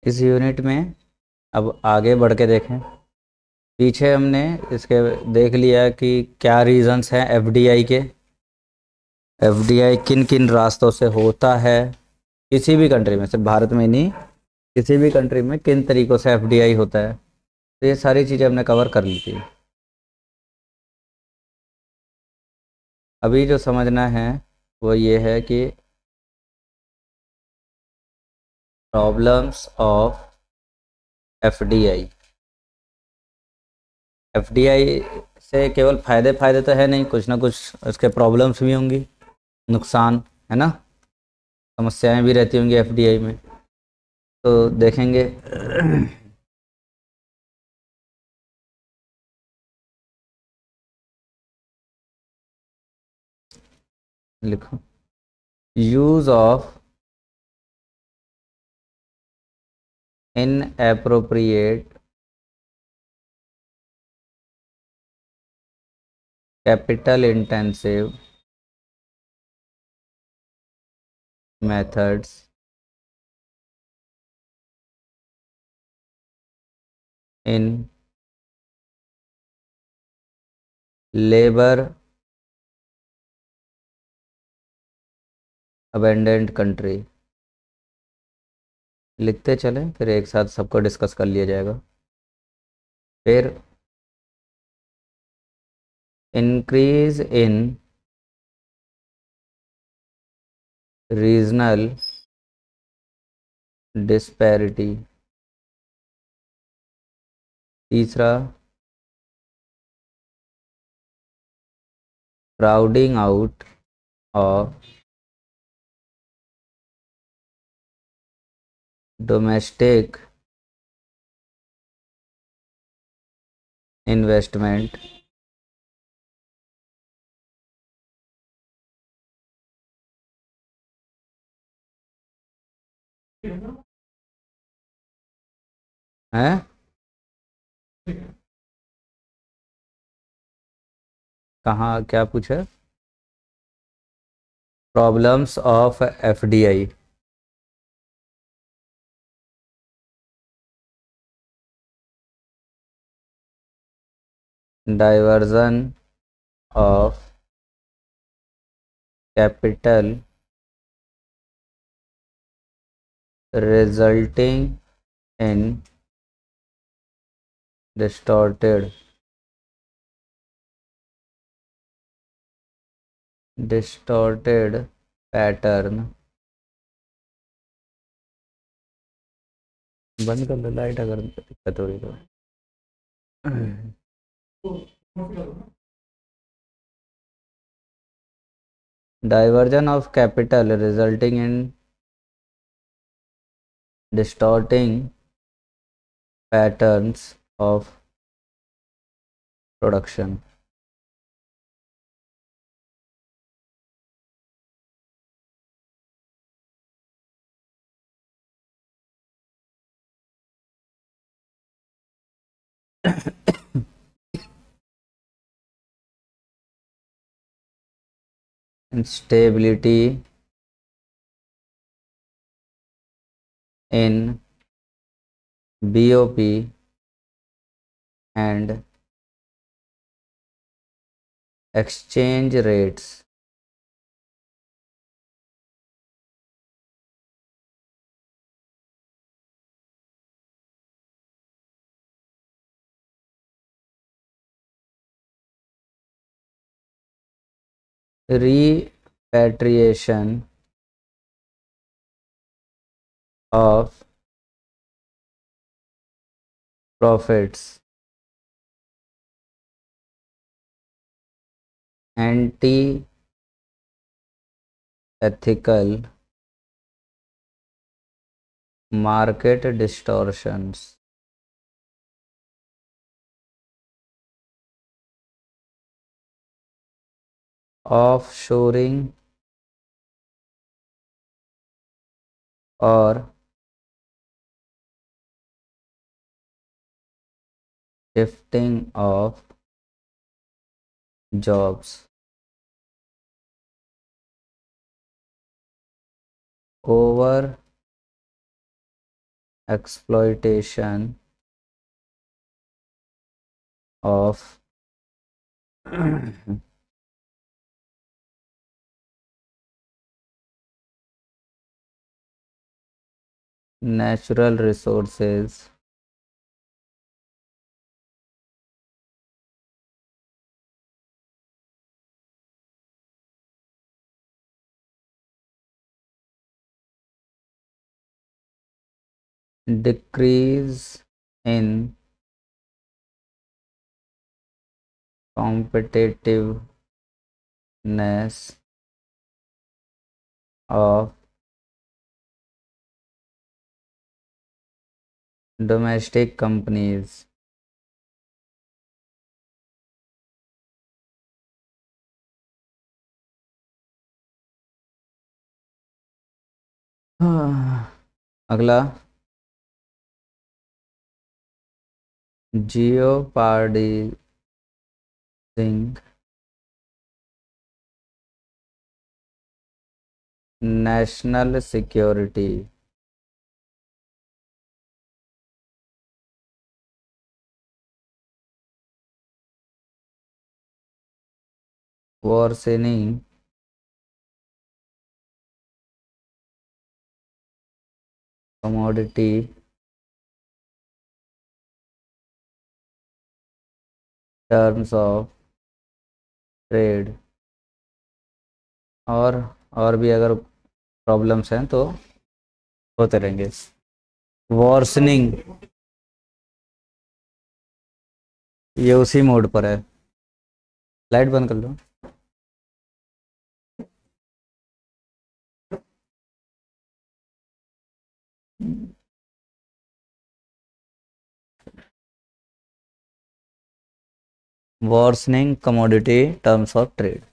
इस यूनिट में अब आगे बढ़ के देखें। पीछे हमने इसके देख लिया कि क्या रीजंस हैं एफडीआई के। एफडीआई किन किन रास्तों से होता है, किसी भी कंट्री में, सिर्फ भारत में ही नहीं, किसी भी कंट्री में किन तरीक़ों से एफडीआई होता है। तो ये सारी चीज़ें हमने कवर कर ली थी। अभी जो समझना है वो ये है कि प्रॉब्लम्स ऑफ एफडीआई। एफडीआई से केवल फ़ायदे तो है नहीं, कुछ ना कुछ उसके प्रॉब्लम्स भी होंगी, नुकसान, है ना, समस्याएं भी रहती होंगी एफडीआई में, तो देखेंगे। लिखो, use of inappropriate capital intensive methods in labor abundant country। लिखते चलें, फिर एक साथ सबको डिस्कस कर लिया जाएगा। फिर इंक्रीज इन रीजनल डिस्पैरिटी। तीसरा, crowding out of domestic investment. है, कहाँ क्या पूछा? Problems of FDI. Diversion of capital resulting in distorted pattern. बंद कर लो लाइट अगर दिक्कत हो रही तो। Diversion of capital resulting in distorting patterns of production. Stability in BOP and exchange rates. repatriation of profits, anti ethical market distortions, offshoring और shifting of jobs, over exploitation of natural resources decrease in competitiveness of domestic companies. अगला jeopardizing national security. Worsening commodity terms of trade. और भी अगर problems हैं तो होते रहेंगे. Worsening ये उसी मोड पर है. लाइट बंद कर लो. worsening commodity terms of trade.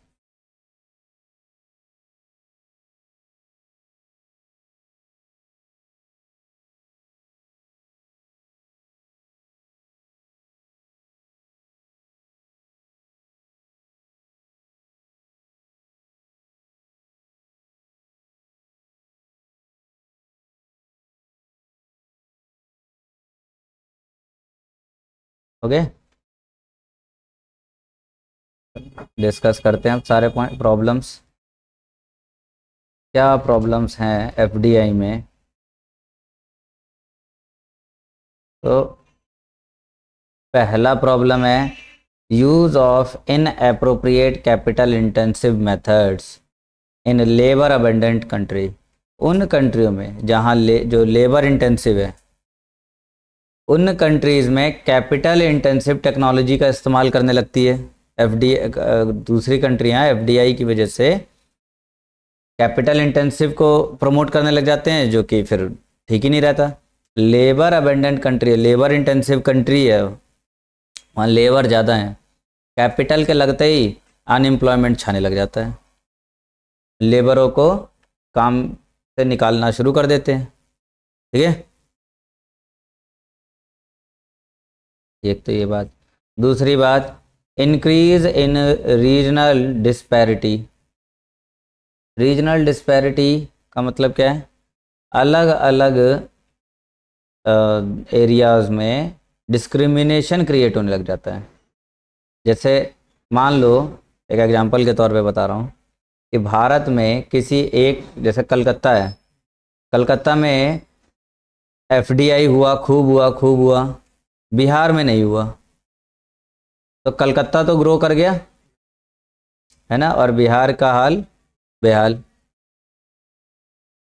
Okay, discuss करते हैं अब सारे पॉइंट प्रॉब्लम्स. क्या प्रॉब्लम्स हैं एफडीआई में? तो पहला प्रॉब्लम है use of inappropriate capital intensive methods in labour abundant country. उन कंट्रियों में जहाँ जो लेबर इंटेंसिव है उन कंट्रीज़ में कैपिटल इंटेंसिव टेक्नोलॉजी का इस्तेमाल करने लगती है. दूसरी कंट्रियाँ एफडीआई की वजह से कैपिटल इंटेंसिव को प्रमोट करने लग जाते हैं, जो कि फिर ठीक ही नहीं रहता. लेबर अबेंडेंट कंट्री है, लेबर इंटेंसिव कंट्री है, वहाँ लेबर ज़्यादा है, कैपिटल के लगते ही अनएम्प्लॉयमेंट छाने लग जाता है, लेबरों को काम से निकालना शुरू कर देते हैं. ठीक है, एक तो ये बात. दूसरी बात, increase in regional disparity. Regional disparity का मतलब क्या है? अलग अलग एरियाज़ में डिस्क्रिमिनेशन क्रिएट होने लग जाता है. जैसे मान लो, एक एग्जांपल के तौर पे बता रहा हूँ कि भारत में किसी एक, जैसे कलकत्ता है, कलकत्ता में एफडीआई हुआ, खूब हुआ, बिहार में नहीं हुआ, तो कलकत्ता तो ग्रो कर गया है ना, और बिहार का हाल बेहाल.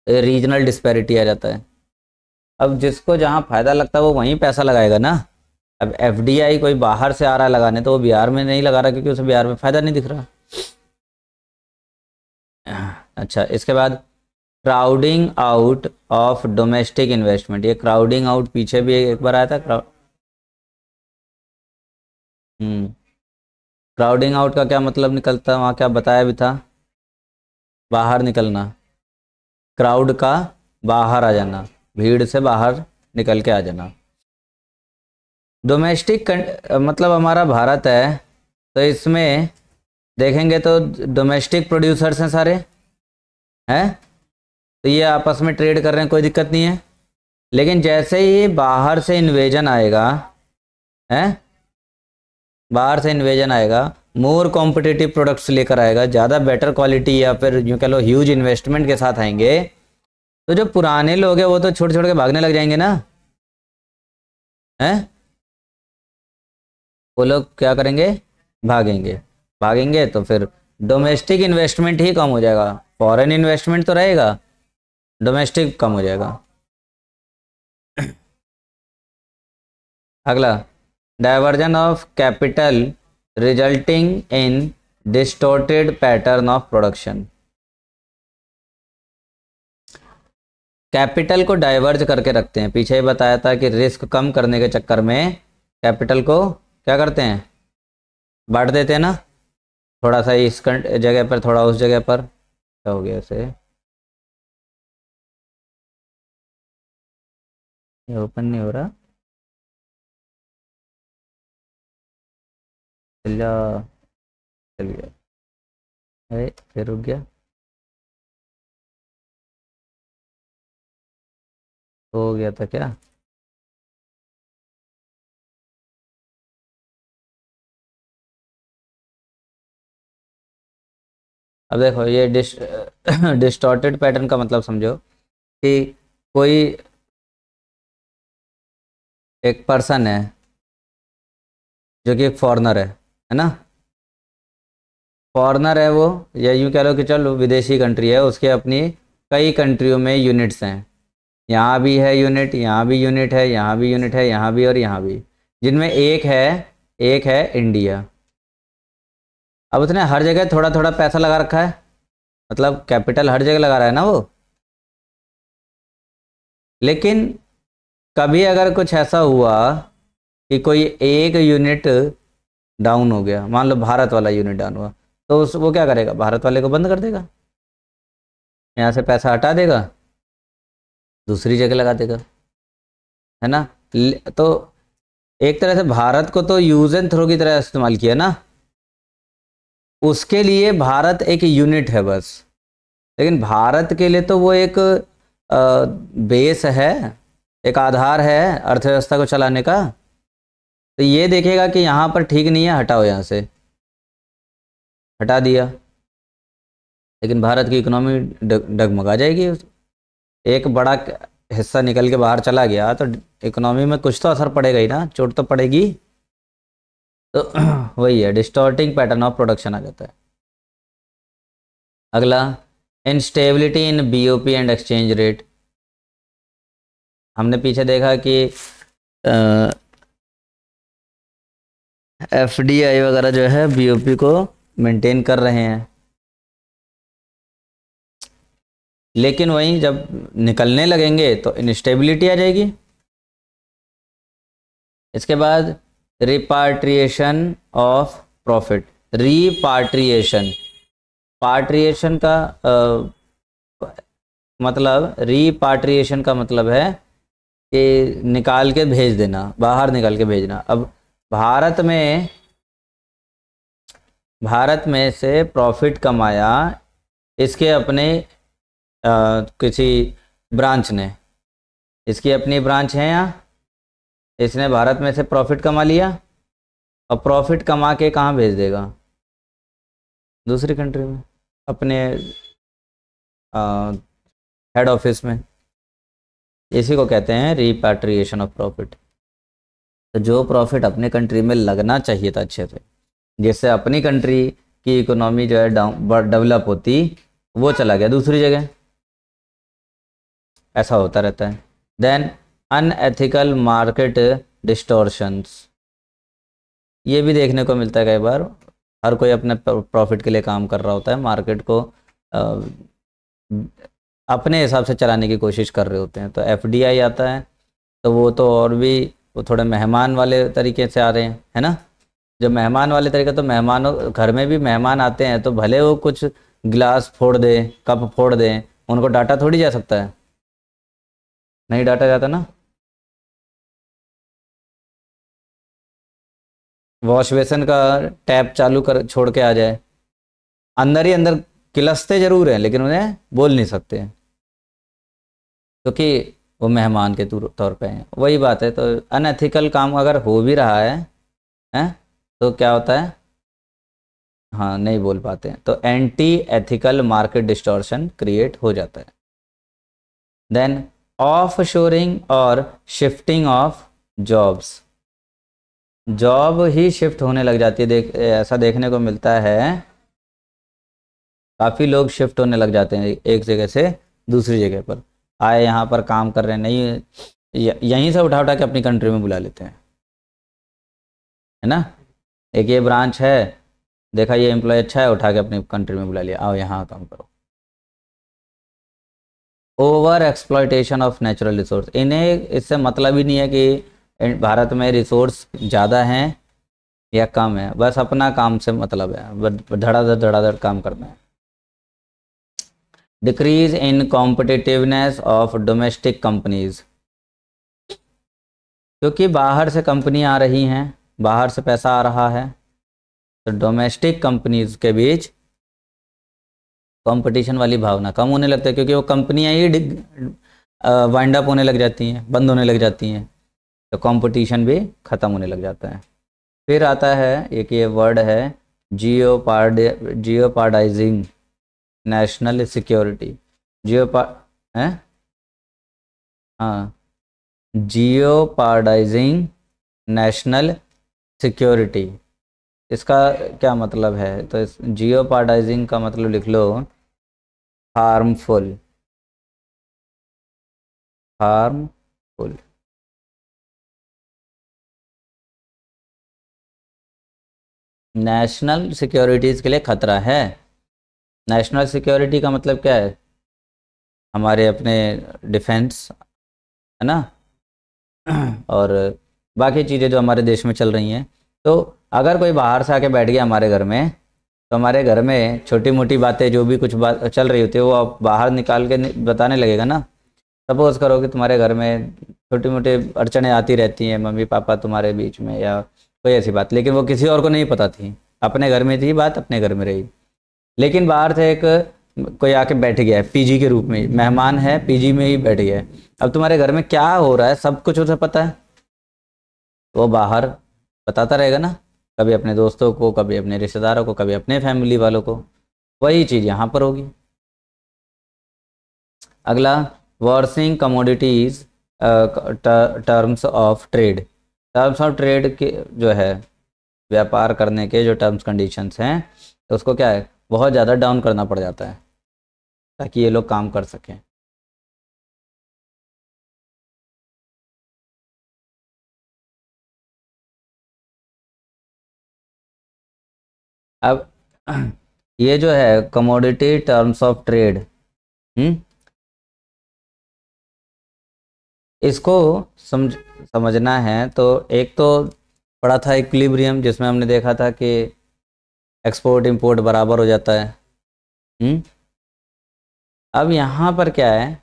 रीजनल डिस्पैरिटी आ जाता है. अब जिसको जहाँ फ़ायदा लगता है वो वहीं पैसा लगाएगा ना. अब एफडीआई कोई बाहर से आ रहा है लगाने, तो वो बिहार में नहीं लगा रहा क्योंकि उसे बिहार में फ़ायदा नहीं दिख रहा. अच्छा, इसके बाद crowding out of domestic investment. ये क्राउडिंग आउट पीछे भी एक बार आया था. क्राउडिंग आउट का क्या मतलब निकलता है, वहाँ क्या बताया भी था? बाहर निकलना, क्राउड का बाहर आ जाना, भीड़ से बाहर निकल के आ जाना. डोमेस्टिक मतलब हमारा भारत है, तो इसमें देखेंगे तो डोमेस्टिक प्रोड्यूसर्स हैं सारे हैं, तो ये आपस में ट्रेड कर रहे हैं, कोई दिक्कत नहीं है. लेकिन जैसे ही बाहर से इन्वेजन आएगा, है, बाहर से इन्वेजन आएगा, मोर कॉम्पिटिटिव प्रोडक्ट्स लेकर आएगा, ज़्यादा बेटर क्वालिटी, या फिर यूँ कह लो ह्यूज इन्वेस्टमेंट के साथ आएंगे, तो जो पुराने लोग हैं वो तो छोड़ छोड़ के भागने लग जाएंगे ना, हैं? वो लोग क्या करेंगे? भागेंगे। भागेंगे तो फिर डोमेस्टिक इन्वेस्टमेंट ही कम हो जाएगा, फॉरेन इन्वेस्टमेंट तो रहेगा, डोमेस्टिक कम हो जाएगा। अगला, diversion of capital resulting in distorted pattern of production. Capital को डाइवर्ज करके रखते हैं, पीछे ही बताया था कि रिस्क कम करने के चक्कर में कैपिटल को क्या करते हैं? बांट देते हैं ना, थोड़ा सा इस जगह पर, थोड़ा उस जगह पर। क्या हो गया इसे? ये ओपन नहीं हो रहा। चल जा, चल गया, अरे फिर रुक गया, हो गया था क्या? अब देखो ये डिस्टॉर्टेड पैटर्न का मतलब समझो कि कोई एक पर्सन है जो कि एक फॉरेनर है ना, फॉरेनर है वो, या यूँ कह लो कि चलो विदेशी कंट्री है, उसके अपनी कई कंट्रियों में यूनिट्स हैं, यहाँ भी है यूनिट, यहाँ भी यूनिट है, यहाँ भी यूनिट है, यहाँ भी और यहाँ भी, जिनमें एक है इंडिया। अब उसने हर जगह थोड़ा थोड़ा पैसा लगा रखा है, मतलब कैपिटल हर जगह लगा रहा है ना वो। लेकिन कभी अगर कुछ ऐसा हुआ कि कोई एक यूनिट डाउन हो गया, मान लो भारत वाला यूनिट डाउन हुआ, तो वो क्या करेगा? भारत वाले को बंद कर देगा, यहाँ से पैसा हटा देगा, दूसरी जगह लगा देगा, है ना। तो एक तरह से भारत को तो यूज एंड थ्रो की तरह इस्तेमाल किया ना, उसके लिए भारत एक यूनिट है बस, लेकिन भारत के लिए तो वो एक बेस है, एक आधार है अर्थव्यवस्था को चलाने का। तो ये देखेगा कि यहाँ पर ठीक नहीं है, हटाओ, यहाँ से हटा दिया, लेकिन भारत की इकोनॉमी डगमगा जाएगी। एक बड़ा हिस्सा निकल के बाहर चला गया तो इकोनॉमी में कुछ तो असर पड़ेगा ही ना, चोट तो पड़ेगी। तो वही है, डिस्टॉर्टिंग पैटर्न ऑफ प्रोडक्शन आ जाता है। अगला, instability in BOP and exchange rate. हमने पीछे देखा कि एफडीआई वगैरह जो है बीओपी को मेंटेन कर रहे हैं, लेकिन वहीं जब निकलने लगेंगे तो इनस्टेबिलिटी आ जाएगी। इसके बाद रिपाट्रिएशन ऑफ प्रॉफिट। रिपाट्रिएशन, पाट्रिएशन का मतलब, रिपाट्रिएशन का मतलब है कि निकाल के भेज देना, बाहर निकाल के भेजना। अब भारत में से प्रॉफिट कमाया इसके अपने किसी ब्रांच ने, इसकी अपनी ब्रांच है यहाँ, इसने भारत में से प्रॉफिट कमा लिया, और प्रॉफिट कमा के कहाँ भेज देगा? दूसरी कंट्री में, अपने हेड ऑफिस में। इसी को कहते हैं रिपैट्रिएशन ऑफ प्रॉफिट। तो जो प्रॉफिट अपने कंट्री में लगना चाहिए था अच्छे से, जिससे अपनी कंट्री की इकोनॉमी जो है डेवलप होती, वो चला गया दूसरी जगह। ऐसा होता रहता है। देन अनएथिकल मार्केट डिस्टॉर्शंस, ये भी देखने को मिलता है कई बार। हर कोई अपने प्रॉफिट के लिए काम कर रहा होता है, मार्केट को अपने हिसाब से चलाने की कोशिश कर रहे होते हैं। तो एफडीआई आता है तो वो तो और भी, वो थोड़े मेहमान वाले तरीके से आ रहे हैं, है ना। जब मेहमान वाले तरीके, तो मेहमानों घर में भी मेहमान आते हैं तो भले वो कुछ गिलास फोड़ दें, कप फोड़ दें, उनको डांटा थोड़ी जा सकता है, नहीं डांटा जाता ना। वॉश बेसिन का टैप चालू कर छोड़ के आ जाए, अंदर ही अंदर किलसते जरूर हैं, लेकिन उन्हें बोल नहीं सकते, क्योंकि वो मेहमान के तौर पे हैं। वही बात है। तो अनएथिकल काम अगर हो भी रहा है तो क्या होता है, हाँ नहीं बोल पाते हैं, तो anti ethical market distortion create हो जाता है। देन ऑफ शोरिंग और shifting of jobs, job he shift होने लग जाती है। ऐसा देखने को मिलता है, काफ़ी लोग शिफ्ट होने लग जाते हैं एक जगह से दूसरी जगह पर। आए यहाँ पर काम कर रहे हैं, नहीं यहीं से उठा उठा के अपनी कंट्री में बुला लेते हैं, है ना। एक ये ब्रांच है, देखा ये एम्प्लॉय अच्छा है, उठा के अपनी कंट्री में बुला लिया, आओ यहाँ काम करो। Over exploitation of natural resource, इन्हें इससे मतलब ही नहीं है कि भारत में रिसोर्स ज़्यादा हैं या कम है, बस अपना काम से मतलब है, धड़ाधड़ काम करना है। Decrease in competitiveness of domestic companies, क्योंकि बाहर से कंपनी आ रही हैं, बाहर से पैसा आ रहा है, तो डोमेस्टिक कंपनीज के बीच कंपटीशन वाली भावना कम होने लगता है, क्योंकि वो कंपनियां ही वाइंड अप होने लग जाती हैं, बंद होने लग जाती हैं, तो कंपटीशन भी ख़त्म होने लग जाता है। फिर आता है एक ये वर्ड है जियोपार्डाइजिंग नेशनल सिक्योरिटी। जियोपा है, हाँ, जियोपार्डाइजिंग नेशनल सिक्योरिटी, इसका क्या मतलब है? तो इस जियोपार्डाइजिंग का मतलब लिख लो हार्मफुल, हार्मफुल। नेशनल सिक्योरिटीज़ के लिए खतरा है। नेशनल सिक्योरिटी का मतलब क्या है? हमारे अपने डिफेंस, है ना, और बाकी चीज़ें जो हमारे देश में चल रही हैं। तो अगर कोई बाहर से आके बैठ गया हमारे घर में, तो हमारे घर में छोटी मोटी बातें जो भी कुछ बात चल रही होती है वो आप बाहर निकाल के बताने लगेगा ना। सपोज करो कि तुम्हारे घर में छोटी मोटी अड़चने आती रहती हैं मम्मी पापा तुम्हारे बीच में, या कोई ऐसी बात, लेकिन वो किसी और को नहीं पता थी, अपने घर में थी बात, अपने घर में रही। लेकिन बाहर से एक कोई आके बैठ गया है पीजी के रूप में, मेहमान है पीजी में ही बैठ गया है, अब तुम्हारे घर में क्या हो रहा है सब कुछ उसे पता है, वो बाहर बताता रहेगा ना, कभी अपने दोस्तों को, कभी अपने रिश्तेदारों को, कभी अपने फैमिली वालों को। वही चीज़ यहाँ पर होगी। अगला, worsening commodities terms of trade, terms of trade के जो है व्यापार करने के जो टर्म्स कंडीशंस हैं, तो उसको क्या है बहुत ज़्यादा डाउन करना पड़ जाता है ताकि ये लोग काम कर सकें। अब ये जो है कमोडिटी टर्म्स ऑफ ट्रेड, इसको समझना है तो एक तो पढ़ा था इक्विलिब्रियम, जिसमें हमने देखा था कि एक्सपोर्ट इंपोर्ट बराबर हो जाता है। अब यहाँ पर क्या है,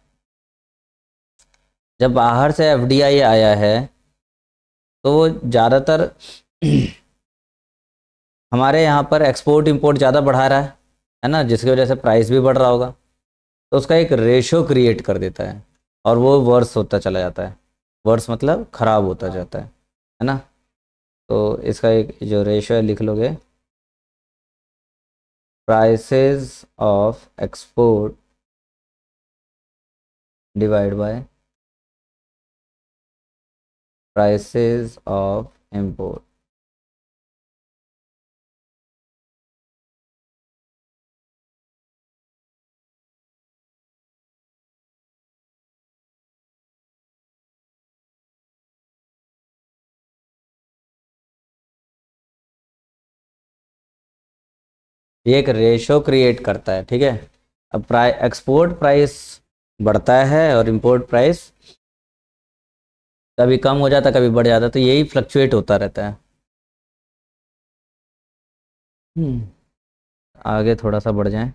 जब बाहर से एफडीआई आया है तो वो ज़्यादातर हमारे यहाँ पर एक्सपोर्ट इंपोर्ट ज़्यादा बढ़ा रहा है ना, जिसकी वजह से प्राइस भी बढ़ रहा होगा, तो उसका एक रेशो क्रिएट कर देता है और वो वर्स होता चला जाता है। वर्स मतलब ख़राब होता जाता है ना। तो इसका एक जो रेशो है लिख लोगे, prices of export divide by prices of import. ये एक रेशो क्रिएट करता है, ठीक है। अब एक्सपोर्ट प्राइस बढ़ता है और इंपोर्ट प्राइस कभी कम हो जाता है कभी बढ़ जाता है, तो यही फ्लक्चुएट होता रहता है। आगे थोड़ा सा बढ़ जाएं।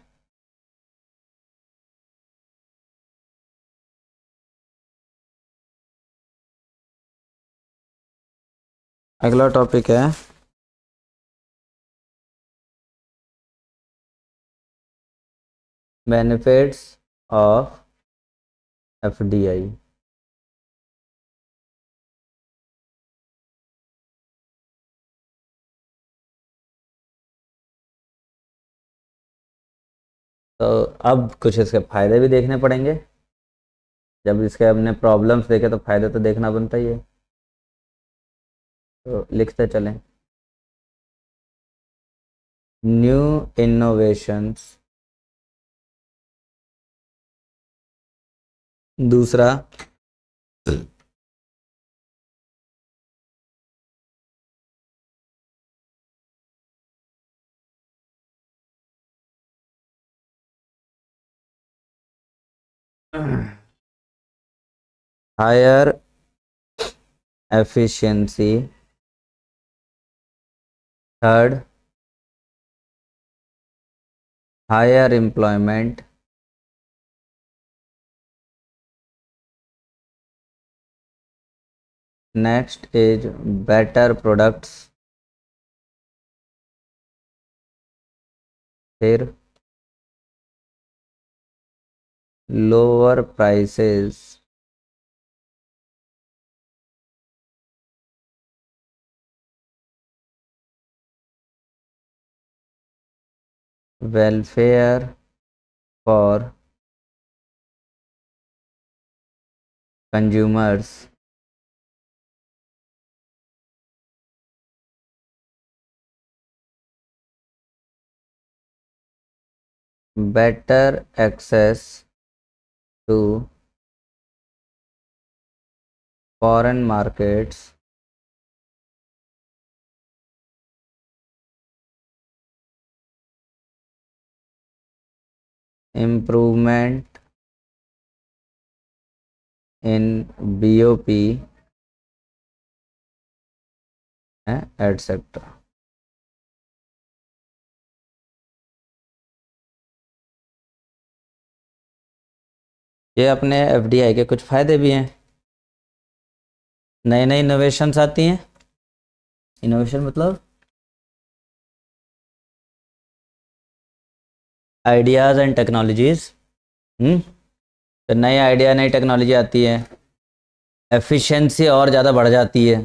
अगला टॉपिक है बेनिफिट्स ऑफ एफडीआई। तो अब कुछ इसके फायदे भी देखने पड़ेंगे। जब इसके हमने प्रॉब्लम्स देखे तो फायदे तो देखना बनता ही है। तो लिखते चलें। New innovations. दूसरा, higher efficiency. Third, higher employment. Next is better products. फिर lower prices. Welfare for consumers. Better access to foreign markets. Improvement in BOP etcetera. ये अपने एफडीआई के कुछ फायदे भी हैं। नई नई इनोवेशंस आती हैं। इनोवेशन मतलब आइडियाज़ एंड टेक्नोलॉजीज़। तो नए आइडिया नई टेक्नोलॉजी आती है, एफिशिएंसी और ज़्यादा बढ़ जाती है।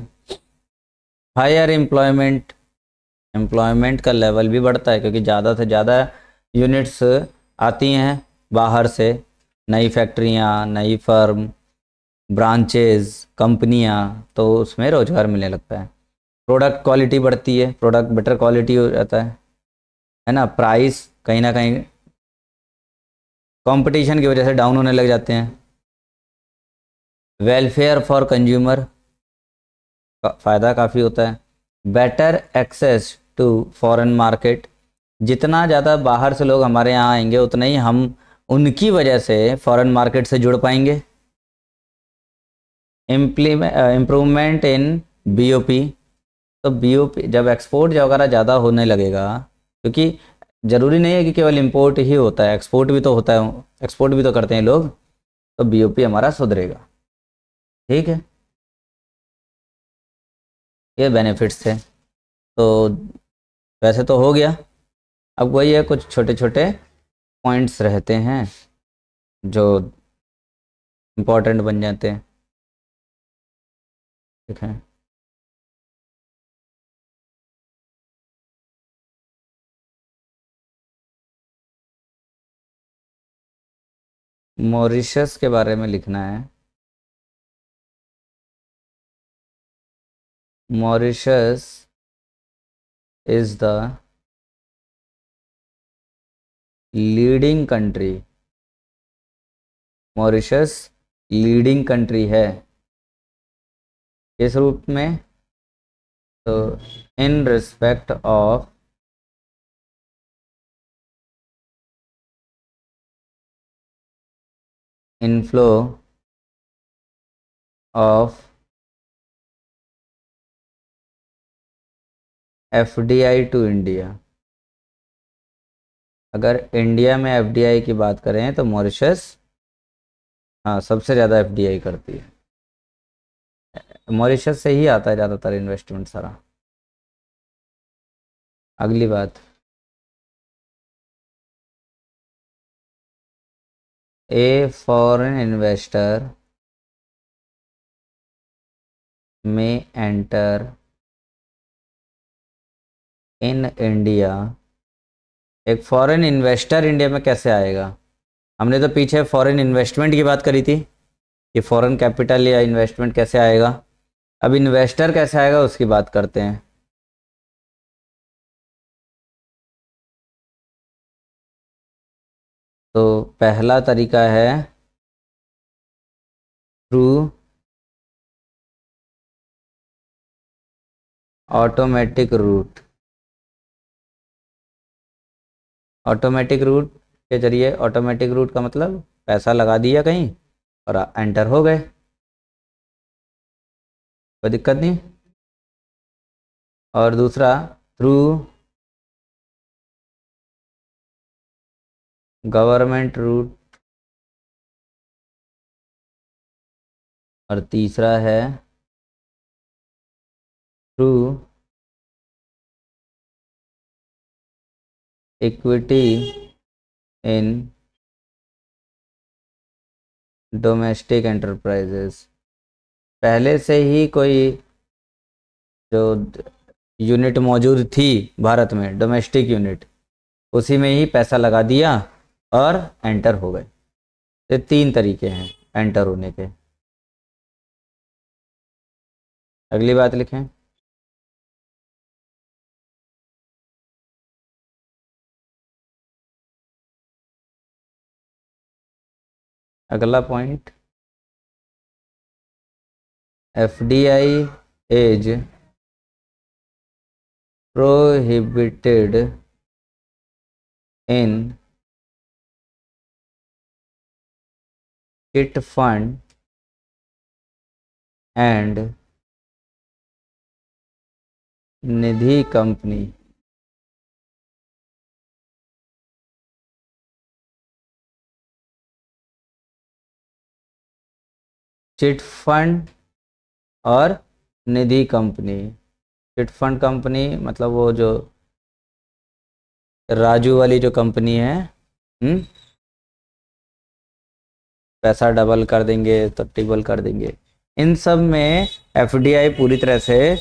हायर एम्प्लॉयमेंट, एम्प्लॉयमेंट का लेवल भी बढ़ता है क्योंकि ज़्यादा से ज़्यादा यूनिट्स आती हैं बाहर से। नई फैक्ट्रियाँ, नई फर्म, ब्रांचेज, कंपनियाँ, तो उसमें रोज़गार मिलने लगता है। प्रोडक्ट क्वालिटी बढ़ती है, प्रोडक्ट बेटर क्वालिटी हो जाता है ना। प्राइस कहीं ना कहीं कंपटीशन की वजह से डाउन होने लग जाते हैं। वेलफेयर फॉर कंज्यूमर का फ़ायदा काफ़ी होता है। Better access to foreign market, जितना ज़्यादा बाहर से लोग हमारे यहाँ आएंगे उतना ही हम उनकी वजह से फॉरेन मार्केट से जुड़ पाएंगे। इम्प्रूवमेंट इन बीओपी, तो बीओपी जब एक्सपोर्ट वगैरह ज़्यादा होने लगेगा, क्योंकि ज़रूरी नहीं है कि केवल इंपोर्ट ही होता है, एक्सपोर्ट भी तो होता है, एक्सपोर्ट भी तो करते हैं लोग, तो बीओपी हमारा सुधरेगा। ठीक है, ये बेनिफिट्स थे। तो वैसे तो हो गया, अब वही है, कुछ छोटे छोटे पॉइंट्स रहते हैं जो इम्पोर्टेंट बन जाते हैं। ठीक है, मॉरिशस के बारे में लिखना है। Mauritius is the leading country. Mauritius leading country है किस रूप में? तो in respect of inflow of FDI to India. अगर इंडिया में एफडीआई की बात करें तो मॉरिशस, हाँ, सबसे ज़्यादा एफडीआई करती है। मॉरिशस से ही आता है ज़्यादातर इन्वेस्टमेंट सारा। अगली बात, ए फॉरेन इन्वेस्टर में एंटर इन इंडिया एक फॉरेन इन्वेस्टर इंडिया में कैसे आएगा। हमने तो पीछे फॉरेन इन्वेस्टमेंट की बात करी थी कि फॉरेन कैपिटल या इन्वेस्टमेंट कैसे आएगा। अब इन्वेस्टर कैसे आएगा उसकी बात करते हैं। तो पहला तरीका है through automatic route. Automatic route के जरिए, ऑटोमेटिक रूट का मतलब पैसा लगा दिया कहीं और एंटर हो गए, कोई दिक्कत नहीं। और दूसरा थ्रू गवर्नमेंट रूट, और तीसरा है through equity in domestic enterprises. पहले से ही कोई जो यूनिट मौजूद थी भारत में, डोमेस्टिक यूनिट, उसी में ही पैसा लगा दिया और एंटर हो गए। ये तीन तरीके हैं एंटर होने के। अगली बात लिखें। अगला point, FDI is prohibited in chit fund and Nidhi company. Chit fund और निधि कंपनी। चिट फंड कंपनी मतलब वो जो राजू वाली जो कंपनी है, पैसा डबल कर देंगे तो ट्रिपल कर देंगे, इन सब में एफडीआई पूरी तरह से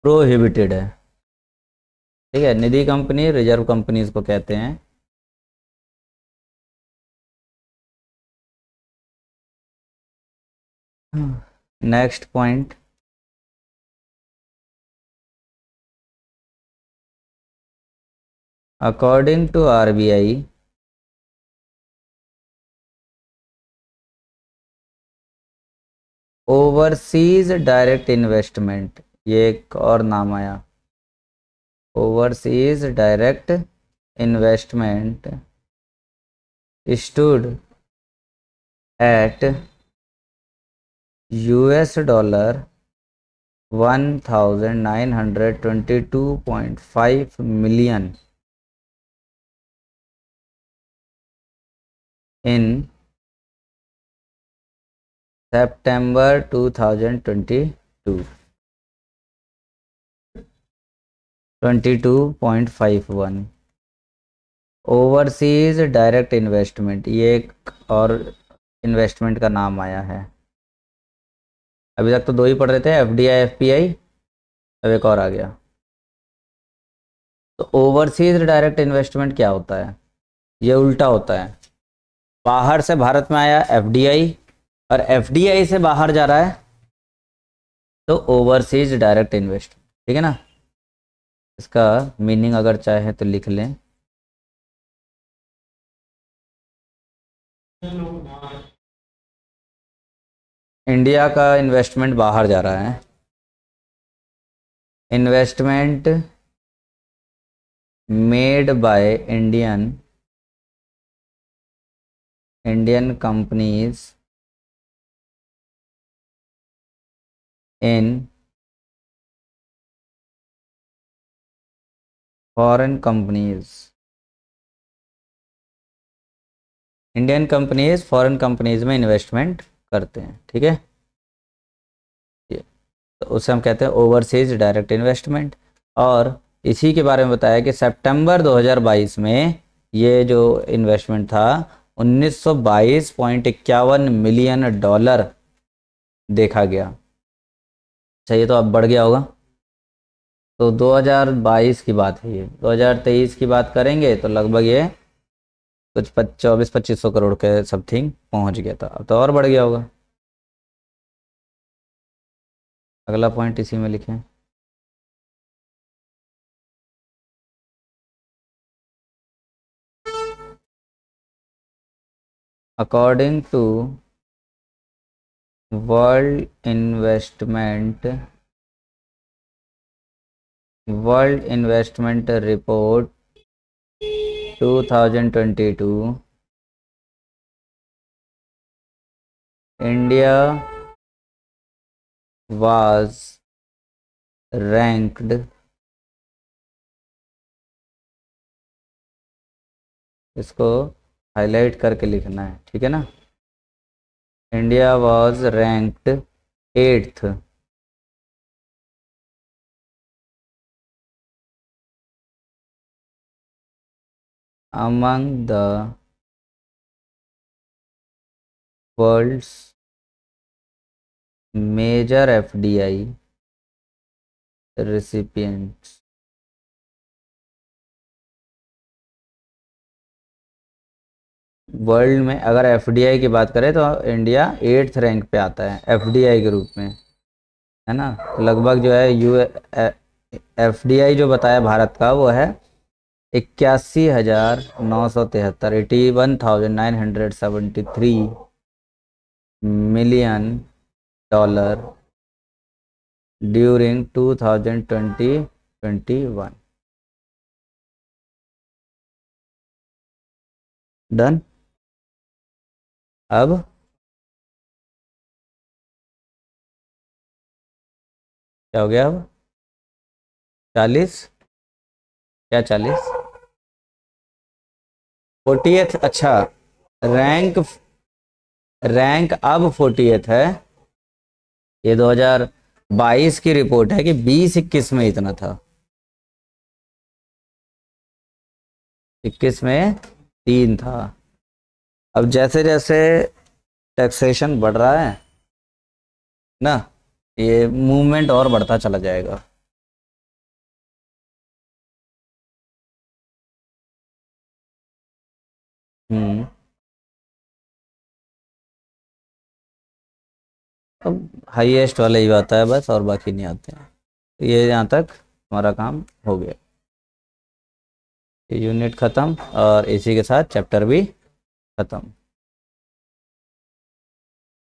प्रोहिबिटेड है। ठीक है, निधि कंपनी रिजर्व कंपनीज को कहते हैं। Next point, according to RBI overseas direct investment, ये एक और नाम आया, overseas direct investment stood at US dollar 1922.5 million in September 2022, 22.51। Overseas direct investment, ये एक और इन्वेस्टमेंट का नाम आया है। अभी तक तो दो ही पढ़ रहे थे, एफडीआई एफपीआई, अब एक और आ गया। तो ओवरसीज डायरेक्ट इन्वेस्टमेंट क्या होता है, ये उल्टा होता है। बाहर से भारत में आया एफडीआई और एफडीआई से बाहर जा रहा है तो ओवरसीज डायरेक्ट इन्वेस्टमेंट। ठीक है ना, इसका मीनिंग अगर चाहे तो लिख लें। इंडिया का इन्वेस्टमेंट बाहर जा रहा है, investment made by Indian companies in foreign companies. Indian companies foreign companies में इन्वेस्टमेंट करते हैं। ठीक है, तो उसे हम कहते हैं ओवरसीज डायरेक्ट इन्वेस्टमेंट। और इसी के बारे में बताया कि सितंबर 2022 में ये जो इन्वेस्टमेंट था 1922.51 मिलियन डॉलर देखा गया। चाहिए तो अब बढ़ गया होगा। तो 2022 की बात है, ये 2023 की बात करेंगे तो लगभग ये कुछ 24-25 करोड़ के समथिंग पहुंच गया था। अब तो और बढ़ गया होगा। अगला पॉइंट इसी में लिखें। According to world investment report 2022, India was ranked, इसको हाईलाइट करके लिखना है, ठीक है ना। India was ranked 8th among the world's major FDI recipients। World में अगर एफडीआई की बात करें तो इंडिया 8th रैंक पे आता है एफडीआई के रूप में, है ना। तो लगभग जो है एफडीआई जो बताया भारत का वो है 81,973, 81,973 मिलियन डॉलर ड्यूरिंग 2020-21। डन। अब क्या हो गया? अब 40, क्या 40? 40th। अच्छा, रैंक रैंक अब 40th है। ये 2022 की रिपोर्ट है कि 20-21 में इतना था, 21 में 3 था। अब जैसे जैसे टैक्सेशन बढ़ रहा है ना, ये मूवमेंट और बढ़ता चला जाएगा। अब हाईएस्ट वाला ही आता है बस, और बाकी नहीं आते हैं। तो ये यहाँ तक हमारा काम हो गया, यूनिट ख़त्म और इसी के साथ चैप्टर भी ख़त्म।